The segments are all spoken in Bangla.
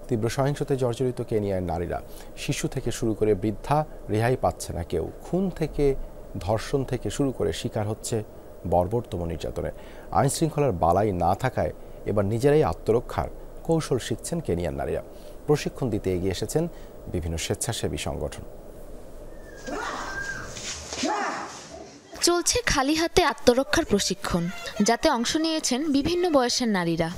তীব্র সহিংসতায় জর্জরিত কেনিয়ার নারীরা, শিশু থেকে শুরু করে বৃদ্ধা, রেহাই পাচ্ছে না কেউ। খুন থেকে, ধর্ষণ থেকে শুরু করে শিকার হচ্ছে বর্বরতম নির্যাতনে। আইন শৃঙ্খলার বালাই না থাকায় এবার নিজেরাই আত্মরক্ষার কৌশল শিখছেন কেনিয়ার নারীরা। প্রশিক্ষণ দিতে এগিয়ে এসেছেন বিভিন্ন স্বেচ্ছাসেবী সংগঠন। চলছে খালি হাতে আত্মরক্ষার প্রশিক্ষণ, যাতে অংশ নিয়েছেন বিভিন্ন বয়সের নারীরা।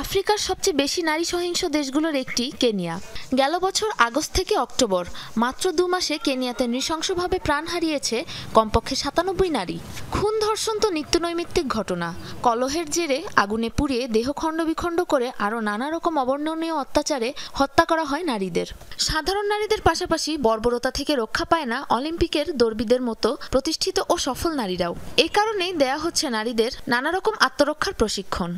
আফ্রিকার সবচেয়ে বেশি নারী সহিংস দেশগুলোর একটি কেনিয়া। গেল বছর আগস্ট থেকে অক্টোবর মাত্র 2 মাসে কেনিয়াতে নৃশংসভাবে প্রাণ হারিয়েছে কমপক্ষে 97 নারী। খুন, ধর্ষণ তো নিত্যনৈমিত্তিক ঘটনা। কলহের জেরে আগুনে পুড়িয়ে দেহ খণ্ড বিখণ্ড করে আরও নানা রকম অবর্ণনীয় অত্যাচারে হত্যা করা হয় নারীদের। সাধারণ নারীদের পাশাপাশি বর্বরতা থেকে রক্ষা পায় না অলিম্পিকের দৌড়বিদের মতো প্রতিষ্ঠিত ও সফল নারীরাও। এই কারণেই দেয়া হচ্ছে নারীদের নানা রকম আত্মরক্ষার প্রশিক্ষণ।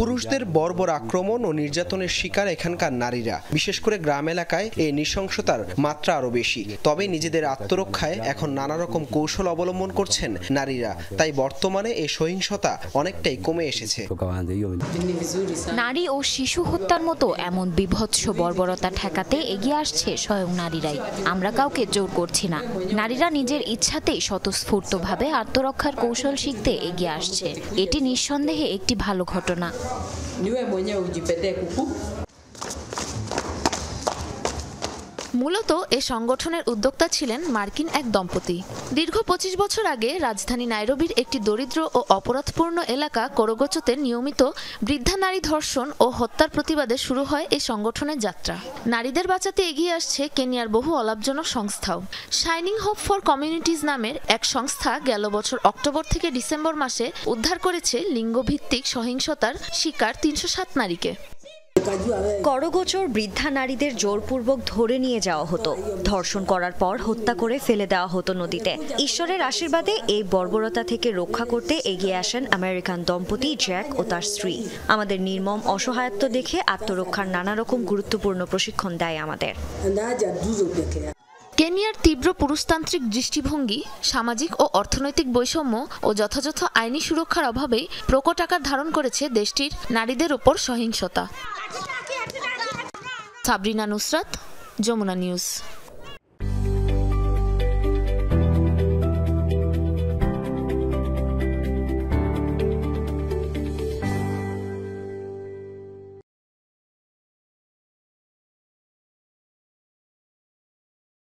পুরুষদের বর্বর আক্রমণ ও নির্যাতনের শিকার এখানকার নারীরা। বিশেষ করে গ্রাম এলাকায় এই নৃশংসতার মাত্রা আরো বেশি। তবে নিজেদের আত্মরক্ষায় এখন নানা রকম কৌশল অবলম্বন করছেন নারীরা। তাই বর্তমানে এই সহিংসতা অনেকটাই কমে এসেছে। নারী ও শিশু হত্যার মতো এমন বিভৎস বর্বরতা ঠেকাতে এগিয়ে আসছে স্বয়ং নারীরাই। আমরা কাউকে জোর করছি না। নারীরা নিজের ইচ্ছাতেই স্বতঃস্ফূর্তভাবে আত্মরক্ষার কৌশল শিখতে এগিয়ে আসছে। এটি নিঃসন্দেহে একটি ভালো ঘটনা। মূলত এ সংগঠনের উদ্যোক্তা ছিলেন মার্কিন এক দম্পতি। দীর্ঘ 25 বছর আগে রাজধানী নাইরোবির একটি দরিদ্র ও অপরাধপূর্ণ এলাকা কোরোগোচোতে নিয়মিত বৃদ্ধা নারী ধর্ষণ ও হত্যার প্রতিবাদে শুরু হয় এই সংগঠনের যাত্রা। নারীদের বাঁচাতে এগিয়ে আসছে কেনিয়ার বহু অলাভজনক সংস্থাও। শাইনিং হোপ ফর কমিউনিটিজ নামের এক সংস্থা গেল বছর অক্টোবর থেকে ডিসেম্বর মাসে উদ্ধার করেছে লিঙ্গভিত্তিক সহিংসতার শিকার 307 নারীকে। করগোচর বৃদ্ধা নারীদের জোরপূর্বক ধরে নিয়ে যাওয়া হতো, ধর্ষণ করার পর হত্যা করে ফেলে দেওয়া হতো নদীতে। ঈশ্বরের আশীর্বাদে এই বর্বরতা থেকে রক্ষা করতে এগিয়ে আসেন আমেরিকান দম্পতি জ্যাক ও তার স্ত্রী। আমাদের নির্মম অসহায়ত্ব দেখে আত্মরক্ষার নানা রকম গুরুত্বপূর্ণ প্রশিক্ষণ দেয় আমাদের। কেনিয়ার তীব্র পুরুষতান্ত্রিক দৃষ্টিভঙ্গি, সামাজিক ও অর্থনৈতিক বৈষম্য ও যথাযথ আইনি সুরক্ষার অভাবেই প্রকট আকার ধারণ করেছে দেশটির নারীদের ওপর সহিংসতা। সাবরিনা নুসরাত, যমুনা নিউজ।